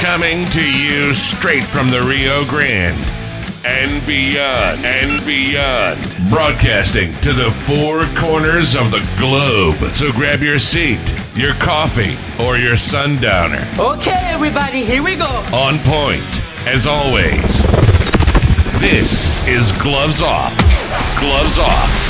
Coming to you straight from the Rio Grande and beyond. Broadcasting to the four corners of the globe. So grab your seat, your coffee, or your sundowner. Okay, everybody, here we go. On point, as always. This is Gloves Off. Gloves Off.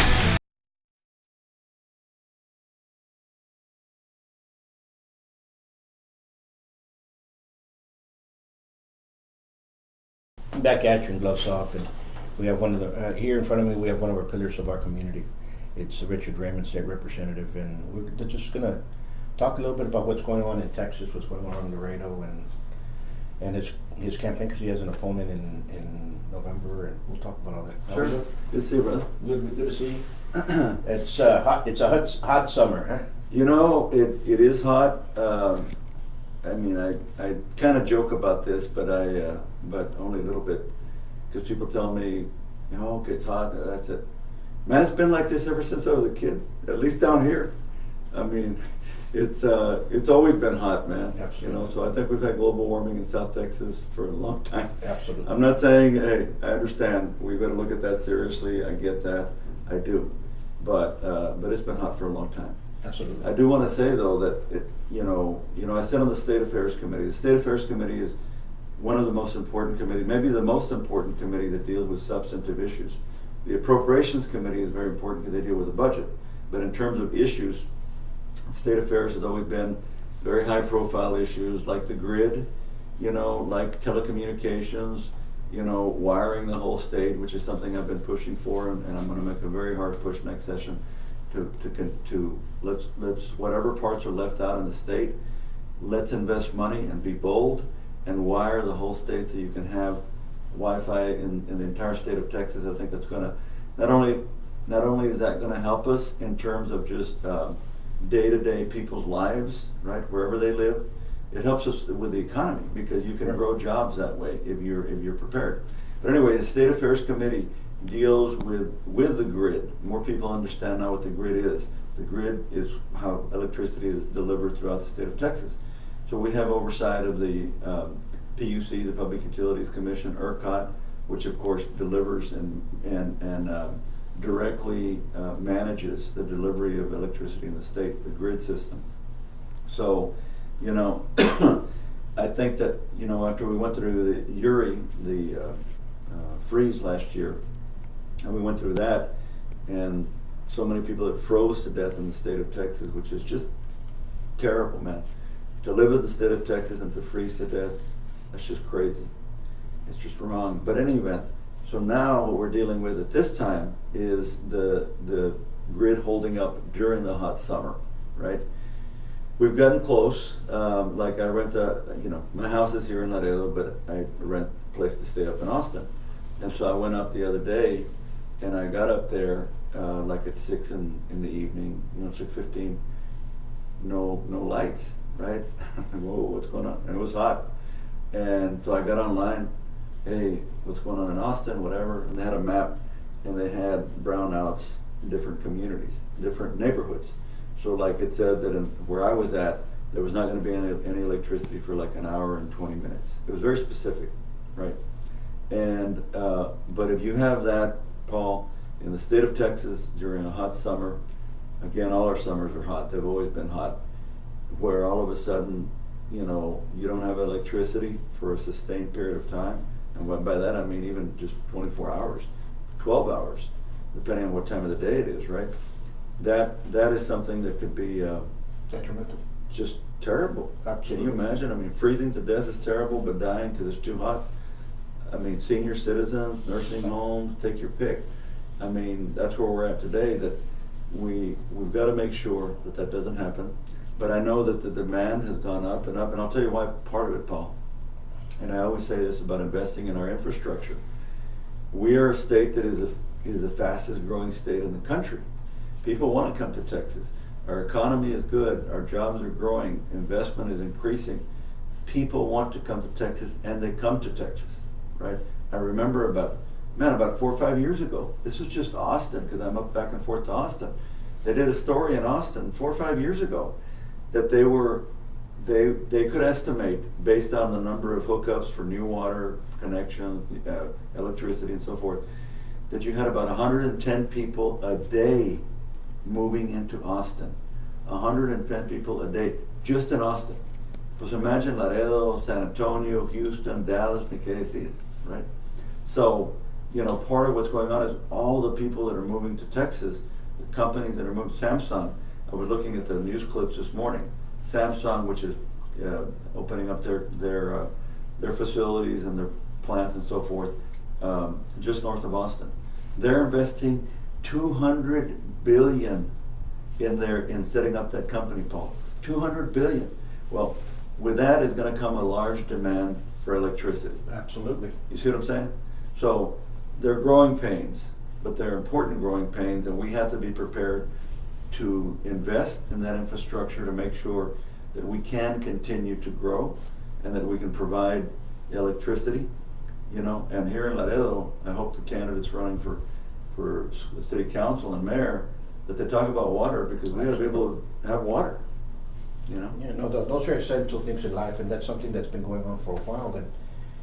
Back at you in Gloves Off, and we have one of the here in front of me. We have one of our pillars of our community. It's Richard Raymond, state representative, and we're just gonna talk a little bit about what's going on in Texas, what's going on in Laredo, and his campaign, because he has an opponent in November, and we'll talk about all that. Sure. Good to see you, brother. Good to see you. It's hot. It's a hot summer, huh? You know, it is hot. I mean, I kind of joke about this, but only a little bit, because people tell me, okay, it's hot. That's it. Man, it's been like this ever since I was a kid. At least down here. I mean, it's always been hot, man. Absolutely. You know, so I think we've had global warming in South Texas for a long time. Absolutely. I'm not saying, hey, I understand. We've got to look at that seriously. I get that. I do. But it's been hot for a long time. Absolutely. I do want to say though that I sit on the State Affairs Committee. The State Affairs Committee is one of the most important committees, maybe the most important committee that deals with substantive issues. The Appropriations Committee is very important because they deal with the budget. But in terms of issues, State Affairs has always been very high profile issues like the grid, like telecommunications, wiring the whole state, which is something I've been pushing for, and I'm going to make a very hard push next session to let's whatever parts are left out in the state, let's invest money and be bold and wire the whole state so you can have Wi-Fi in the entire state of Texas. I think that's going to not only is that going to help us in terms of just day-to-day people's lives, right, wherever they live. It helps us with the economy because you can grow jobs that way if you're prepared. But anyway, the State Affairs Committee deals with the grid. More people understand now what the grid is. The grid is how electricity is delivered throughout the state of Texas. So we have oversight of the PUC, the Public Utilities Commission, ERCOT, which of course delivers and directly manages the delivery of electricity in the state, the grid system. So, I think that, after we went through the Uri, the freeze last year, and we went through that, and so many people that froze to death in the state of Texas, which is just terrible, man. To live in the state of Texas and to freeze to death, that's just crazy. It's just wrong. But in any event, so now what we're dealing with at this time is the grid holding up during the hot summer, right? We've gotten close. Like I rent my house is here in Laredo, but I rent a place to stay up in Austin. And so I went up the other day, and I got up there like at 6 in the evening, 6:15, no lights, right? Whoa, what's going on? And it was hot. And so I got online, hey, what's going on in Austin, whatever, and they had a map, and they had brownouts in different communities, different neighborhoods. So like it said that where I was at, there was not going to be any electricity for like an hour and 20 minutes. It was very specific, right? And but if you have that, Paul, in the state of Texas during a hot summer, again, all our summers are hot. They've always been hot. Where all of a sudden, you don't have electricity for a sustained period of time, and by that I mean even just 24 hours, 12 hours, depending on what time of the day it is, right? That is something that could be Detrimental. just terrible. Absolutely. Can you imagine? I mean, freezing to death is terrible, but dying because it's too hot. I mean, senior citizens, nursing homes, take your pick. I mean, that's where we're at today, that we've got to make sure that doesn't happen. But I know that the demand has gone up, and I'll tell you why part of it, Paul. And I always say this about investing in our infrastructure. We are a state that is the fastest growing state in the country. People want to come to Texas. Our economy is good, our jobs are growing, investment is increasing. People want to come to Texas, and they come to Texas, right? I remember about 4 or 5 years ago, this was just Austin, because I'm up back and forth to Austin. They did a story in Austin 4 or 5 years ago that they were they could estimate, based on the number of hookups for new water connection, electricity and so forth, that you had about 110 people a day moving into Austin. 110 people a day, just in Austin. Pues imagine Laredo, San Antonio, Houston, Dallas, ni qué decir, right? So, part of what's going on is all the people that are moving to Texas, the companies that are moving, Samsung, I was looking at the news clips this morning, Samsung, which is opening up their facilities and their plants and so forth, just north of Austin. They're investing $200 billion in setting up that company, Paul. $200 billion. Well, with that is going to come a large demand for electricity. Absolutely. You see what I'm saying? So they're growing pains, but they're important growing pains, and we have to be prepared to invest in that infrastructure to make sure that we can continue to grow and that we can provide electricity, and here in Laredo, I hope the candidates running for city council and mayor, that they talk about water, because we got to be able to have water, Yeah, no, those are essential things in life, and that's something that's been going on for a while, and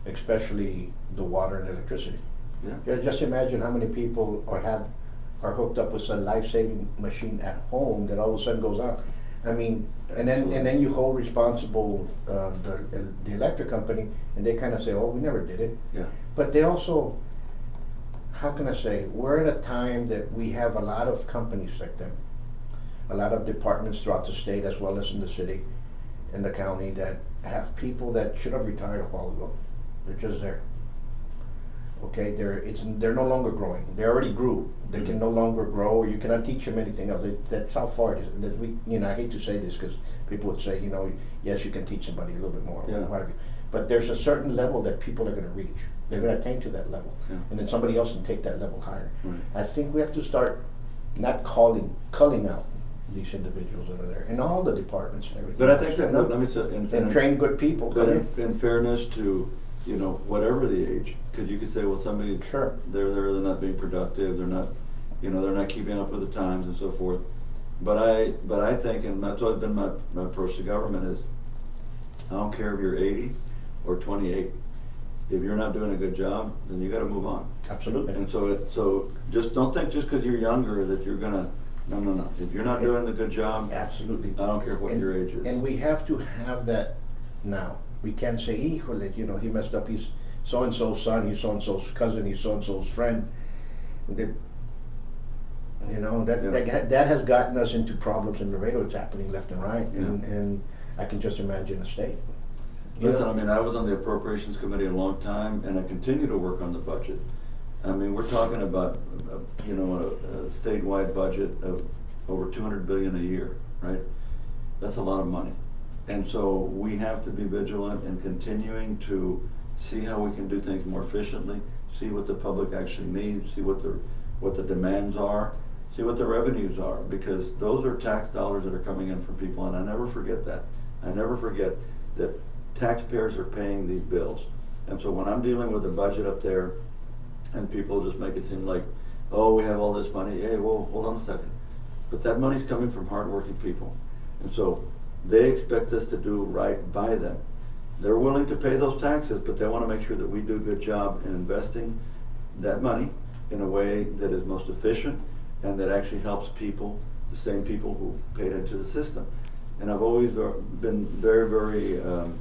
especially the water and electricity. Yeah. Just imagine how many people are hooked up with some life-saving machine at home that all of a sudden goes out. I mean, and then you hold responsible the electric company, and they kind of say, "Oh, we never did it." Yeah. But they also, how can I say, we're at a time that we have a lot of companies like them, a lot of departments throughout the state as well as in the city, in the county, that have people that should have retired a while ago. They're just there. Okay, they're no longer growing. They already grew. They can no longer grow, or you cannot teach them anything else. That's how far it is. That I hate to say this because people would say, yes, you can teach somebody a little bit more, Yeah. or whatever. But there's a certain level that people are going to reach. They're going to attain to that level, Yeah. and then somebody else can take that level higher. Right. I think we have to start not culling out these individuals that are there in all the departments and everything. But I think else, that, let me say, and train good people. but come in fairness to, whatever the age, because you could say, well, somebody, Sure. they're not being productive, they're not, they're not keeping up with the times and so forth. But I think, and that's always been my approach to government is, I don't care if you're 80 or 28. If you're not doing a good job, then you got to move on. Absolutely. And so just don't think just because you're younger that you're gonna. No. If you're not doing a good job, Absolutely. I don't care what your age is. And we have to have that now. We can't say, híjole, he messed up, he's so-and-so's son, he's so-and-so's cousin, he's so-and-so's friend. That has gotten us into problems in Laredo. It's happening left and right, and I can just imagine a state. Listen, I was on the Appropriations Committee a long time, and I continue to work on the budget. We're talking about, a statewide budget of over $200 billion a year, right? That's a lot of money. And so we have to be vigilant in continuing to see how we can do things more efficiently, see what the public actually needs, see what the demands are, see what the revenues are, because those are tax dollars that are coming in from people, and I never forget that. I never forget that taxpayers are paying these bills. And so when I'm dealing with the budget up there, and people just make it seem like, oh, we have all this money. Hey, whoa, hold on a second. But that money's coming from hardworking people. And so they expect us to do right by them. They're willing to pay those taxes, but they want to make sure that we do a good job in investing that money in a way that is most efficient and that actually helps people, the same people who paid into the system. And I've always been very, very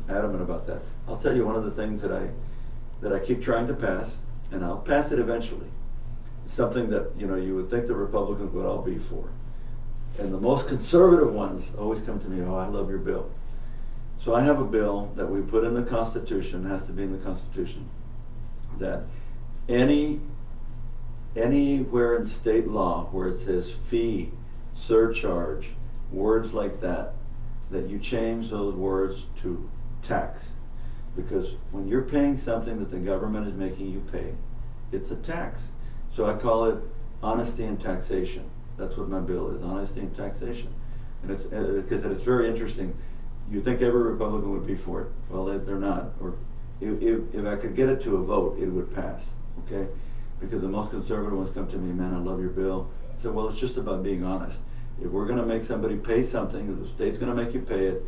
adamant about that. I'll tell you one of the things that I keep trying to pass, and I'll pass it eventually. It's something that you would think the Republicans would all be for. And the most conservative ones always come to me, oh, I love your bill. So I have a bill that we put in the Constitution, has to be in the Constitution, that anywhere in state law where it says fee, surcharge, words like that you change those words to tax. Because when you're paying something that the government is making you pay, it's a tax. So I call it honesty and taxation. That's what my bill is, honesty and taxation. And it's because it's very interesting. You think every Republican would be for it. Well, they're not. Or if I could get it to a vote, it would pass, okay? Because the most conservative ones come to me, man, I love your bill. I said, well, it's just about being honest. If we're going to make somebody pay something, if the state's going to make you pay it,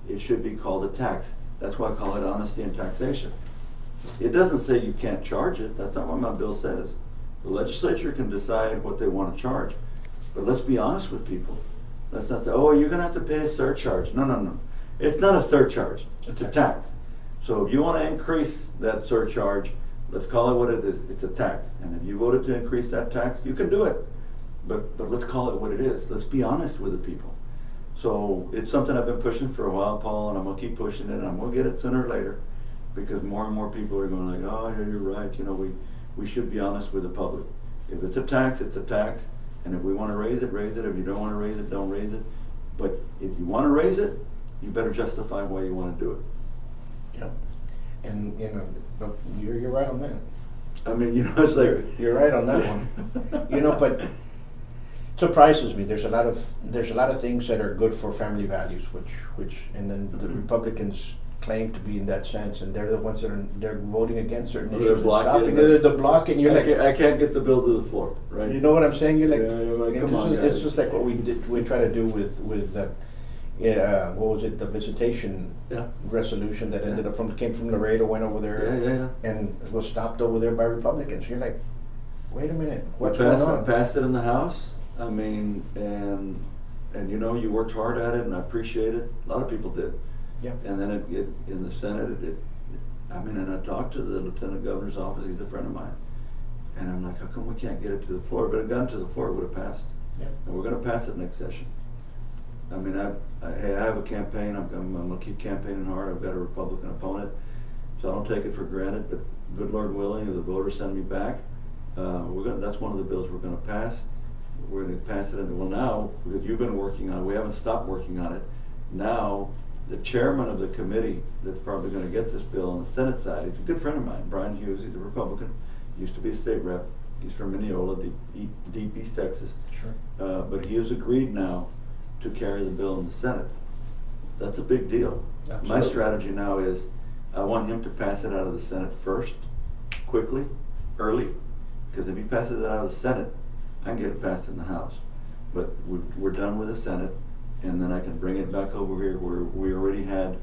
it should be called a tax. That's why I call it honesty and taxation. It doesn't say you can't charge it. That's not what my bill says. The legislature can decide what they want to charge. But let's be honest with people. Let's not say, oh, you're going to have to pay a surcharge. No, no, no. It's not a surcharge. It's a tax. So if you want to increase that surcharge, let's call it what it is. It's a tax. And if you voted to increase that tax, you can do it. But let's call it what it is. Let's be honest with the people. So it's something I've been pushing for a while, Paul, and I'm going to keep pushing it, and I'm going to get it sooner or later, because more and more people are going like, oh, yeah, you're right. You know, we should be honest with the public. If it's a tax, it's a tax. And if we want to raise it, raise it. If you don't want to raise it, don't raise it. But if you want to raise it, you better justify why you want to do it. Yeah. And, you know, you're right on that. I mean, you know, it's like... You're right on that one. You know, but it surprises me. There's a lot of things that are good for family values, which and then the Republicans claim to be in that sense, and they're the ones that they're voting against certain issues and stopping the blocking. You're I can't get the bill to the floor, right? You know what I'm saying? You're like, yeah, you're like come on, it's just like what we try to do with what was it, the visitation resolution that ended up came from Laredo, went over there, and was stopped over there by Republicans. You're like, wait a minute, what's going on? Passed it in the House. I mean, and you know, you worked hard at it, and I appreciate it. A lot of people did. Yeah. And then it in the Senate, I mean, and I talked to the Lieutenant Governor's office. He's a friend of mine, and I'm like, how come we can't get it to the floor? But it got to the floor, it would have passed. Yeah. And we're going to pass it next session. I mean, I have a campaign. I'm going to keep campaigning hard. I've got a Republican opponent, so I don't take it for granted. But good Lord willing, if the voters send me back, that's one of the bills we're going to pass. We're going to pass it. Well, now, because you've been working on it, we haven't stopped working on it. Now, the chairman of the committee that's probably going to get this bill on the Senate side, he's a good friend of mine, Brian Hughes. He's a Republican. He used to be a state rep. He's from Mineola, deep East Texas. Sure. But he has agreed now to carry the bill in the Senate. That's a big deal. Absolutely. My strategy now is I want him to pass it out of the Senate first, quickly, early, because if he passes it out of the Senate, I can get it passed in the House. But we're done with the Senate, and then I can bring it back over here where we already had,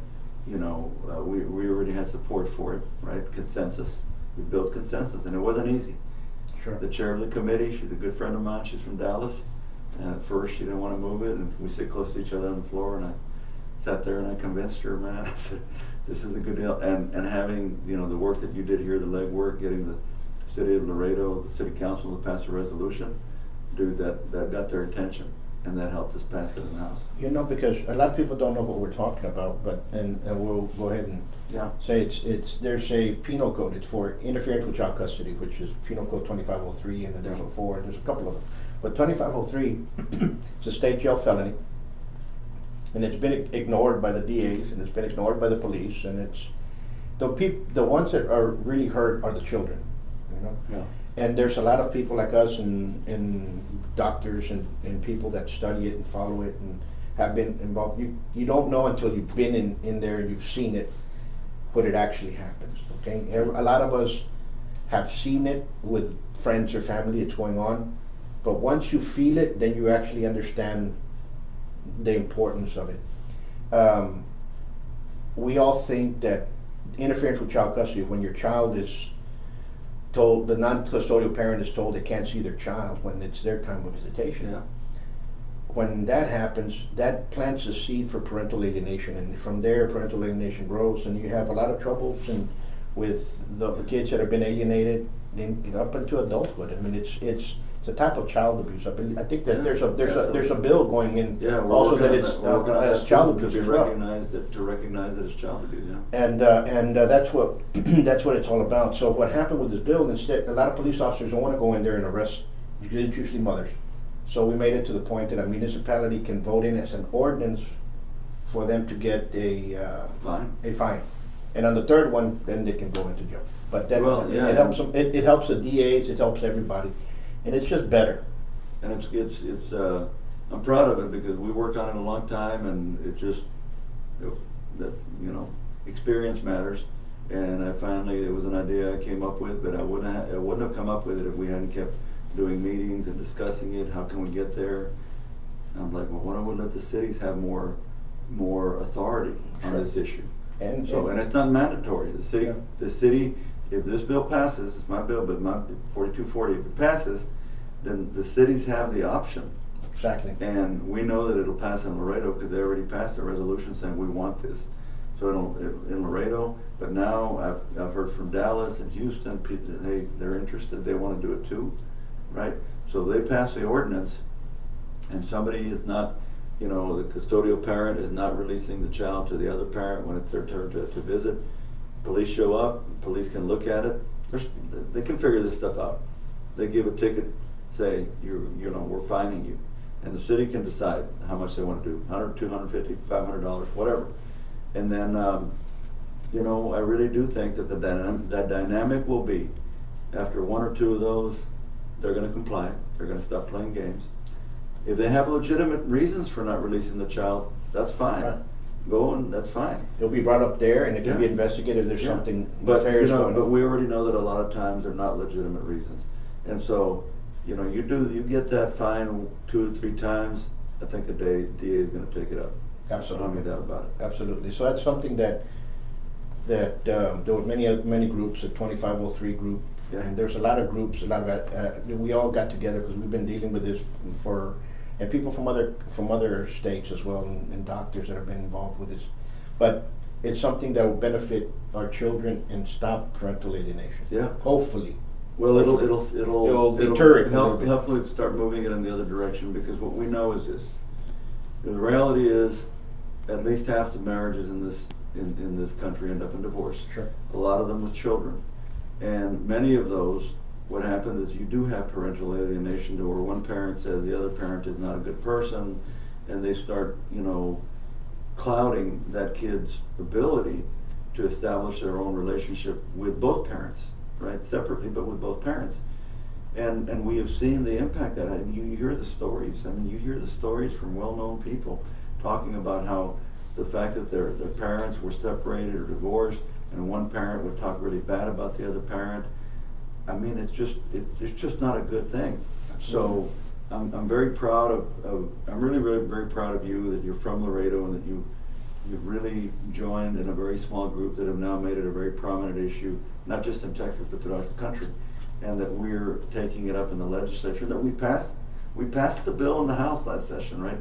you know, we already had support for it, right? Consensus. We built consensus, and it wasn't easy. Sure. The chair of the committee, she's a good friend of mine. She's from Dallas. And at first, she didn't want to move it, and we sit close to each other on the floor, and I sat there and I convinced her, man. I said, this is a good deal. And having, you know, the work that you did here, the legwork, getting the city of Laredo, the city council to pass a resolution, dude, that got their attention, and that helped us pass it in the House. You know, because a lot of people don't know what we're talking about, but and we'll go ahead and say it's there's a penal code. It's for interference with child custody, which is Penal Code 2503, and then there's 04, and there's a couple of them. But 2503, it's a state jail felony, and it's been ignored by the DAs, and it's been ignored by the police, and it's the ones that are really hurt are the children, you know. Yeah. And there's a lot of people like us and doctors and people that study it and follow it and have been involved. You don't know until you've been in there and you've seen it, what it actually happens, okay? A lot of us have seen it with friends or family, it's going on. But once you feel it, then you actually understand the importance of it. We all think that interference with child custody, when your child is told, the non-custodial parent is told they can't see their child when it's their time of visitation. Yeah. When that happens, that plants a seed for parental alienation, and from there parental alienation grows, and you have a lot of troubles with the kids that have been alienated up into adulthood. I mean, it's a type of child abuse. I think that there's a bill going in also that it's as child abuse as well. To recognize that it's child abuse. Yeah. And that's what it's all about. So what happened with this bill? Instead, a lot of police officers don't want to go in there and arrest. It's usually mothers. So we made it to the point that a municipality can vote in as an ordinance for them to get a fine. And on the third one, then they can go into jail. But then it helps them. It helps the DAs. It helps everybody. And it's just better. And it's I'm proud of it because we worked on it a long time, and experience matters. And it was an idea I came up with, but I wouldn't have come up with it if we hadn't kept doing meetings and discussing it. How can we get there? And I'm like, well, why don't we let the cities have more more authority on Sure. this issue. And And it's not mandatory. Yeah. The city, if this bill passes, it's my bill, but my 4240, if it passes, then the cities have the option. exactly. And we know that it'll pass in Laredo because they already passed a resolution saying we want this. So in Laredo, but now I've heard from Dallas and Houston, people, they're interested, they want to do it too, right? So they passed the ordinance, and somebody is not, the custodial parent is not releasing the child to the other parent when it's their turn to visit. Police show up, police can look at it, they can figure this stuff out. They give a ticket, say, we're fining you. And the city can decide how much they want to do, $100, $250, $500, whatever. And then, I really do think that that dynamic will be, after one or two of those, they're going to comply. They're going to stop playing games. If they have legitimate reasons for not releasing the child, that's fine. Right. Go and that's fine. It'll be brought up there, and it can be Yeah. investigated if there's Yeah. something But nefarious going but on. we already know that a lot of times they're not legitimate reasons, and so you get that fine 2 or 3 times. I think the DA is going to take it up. I don't Absolutely. have any doubt about it. Absolutely. So that's something that there were many groups, the 2503 group, Yeah. and there's a lot of groups, we all got together because we've been dealing with this and people from other states as well, and doctors that have been involved with this. But it's something that will benefit our children and stop parental alienation. Yeah. Hopefully. Well, it'll deter it a little help bit. hopefully start moving it in the other direction, because what we know is this: the reality is, at least half the marriages in this country end up in divorce. Sure. A lot of them with children, and many of those, what happens is you do have parental alienation, to where one parent says the other parent is not a good person, and they start clouding that kid's ability to establish their own relationship with both parents, right? Separately, but with both parents. And we have seen the impact that. I mean, you hear the stories. I mean, you hear the stories from well-known people talking about how the fact that their parents were separated or divorced, and one parent would talk really bad about the other parent. I mean, it's just not a good thing. Absolutely. So I'm very proud I'm really, really very proud of you, that you're from Laredo, and that you've really joined in a very small group that have now made it a very prominent issue, not just in Texas, but throughout the country. And that we're taking it up in the legislature, that we passed the bill in the House last session, right?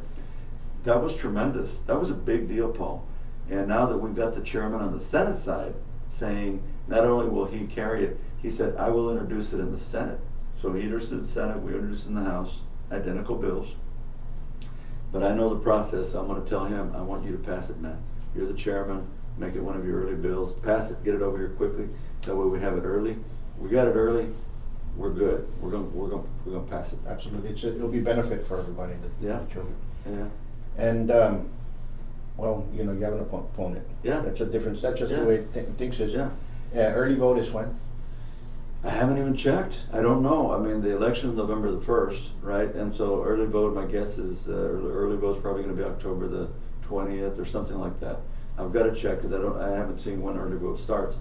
That was tremendous. That was a big deal, Paul. And now that we've got the chairman on the Senate side saying not only will he carry it, he said, I will introduce it in the Senate. So he introduced it in the Senate, we introduced it in the House, identical bills. But I know the process, so I'm going to tell him, I want you to pass it, man. You're the chairman, make it one of your early bills, pass it, get it over here quickly. That way we have it early. We got it early, we're good. We're going to pass it. Absolutely. It'll be benefit for everybody, Yeah. the children. Yeah. And you have an opponent. Yeah. That's a difference. That's just Yeah. the way things is. Yeah. Early vote is when? I haven't even checked. I don't know. I mean, the election is November the 1st, right? And so early vote, my guess is early vote is probably going to be October the 20th or something like that. I've got to check, because I haven't seen when early vote starts,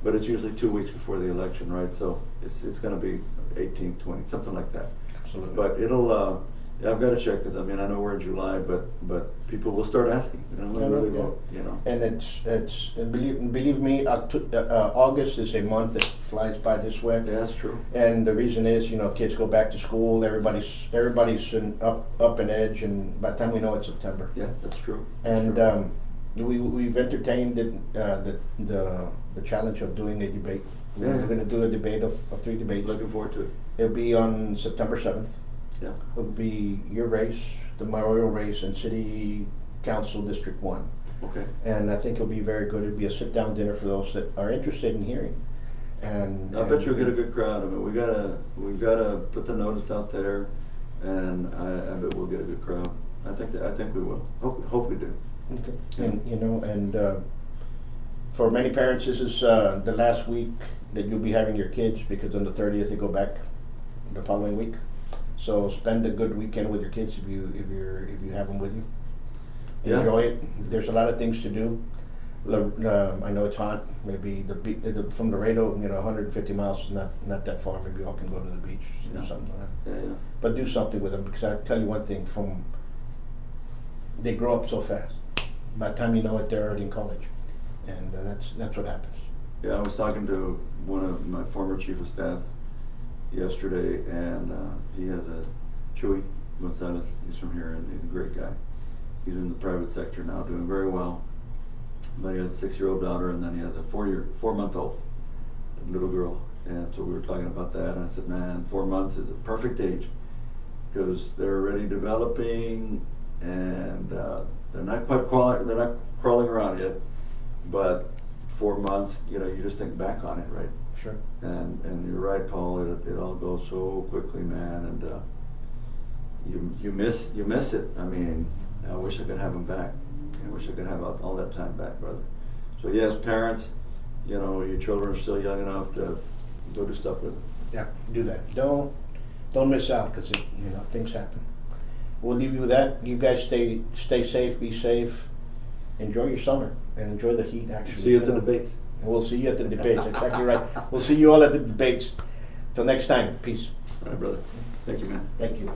but it's usually 2 weeks before the election, right? So it's going to be 18th, 20th, something like that. Absolutely. But it'll. I've got to check it. I mean, I know we're in July, but people will start asking. When early vote. And and believe me, August is a month that flies by this way. Yeah, that's true. And the reason is, kids go back to school. Everybody's up an edge, and by the time we know it's September. Yeah, that's true. And True. we've entertained the challenge of doing a debate. Yeah. We're going to do a debate of 3 debates. Looking forward to it. It'll be on September 7th. Yeah. It'll be your race, the mayoral race, and City Council District 1. Okay. And I think it'll be very good. It'll be a sit-down dinner for those that are interested in hearing. And I bet you'll get a good crowd. I mean, we've got to put the notice out there, and I bet we'll get a good crowd. I think we will. Hope we do. Okay. Yeah. And for many parents, this is the last week that you'll be having your kids, because on the 30th they go back the following week. So spend a good weekend with your kids if you have them with you. Yeah. Enjoy it. There's a lot of things to do. I know it's hot. Maybe from Laredo, 150 miles is not that far. Maybe y'all can go to the beach, Yeah. something like that. Yeah. But do something with them, because I tell you one thing: they grow up so fast. by the time you know it, they're already in college, and that's what happens. Yeah, I was talking to one of my former chief of staff yesterday, and he has a Chuy Gonzalez. He's from here, and he's a great guy. He's in the private sector now, doing very well. But he has a 6-year-old daughter, and then he has a 4-month-old little girl. And so we were talking about that, and I said, man, 4 months is a perfect age because they're already developing, and they're not quite crawling around yet. But 4 months, you just think back on it, right? Sure. And you're right, Paul. It all goes so quickly, man, and you miss it. I mean, I wish I could have them back. I wish I could have all that time back, brother. So yes, parents, your children are still young enough to go do stuff with them. Yeah, do that. Don't miss out because things happen. We'll leave you with that. You guys stay safe, be safe, enjoy your summer, and enjoy the heat. Actually, See you at the debates. We'll see you at the debates. Exactly right. We'll see you all at the debates. Till next time. Peace. All right, brother. Thank you, man. Thank you.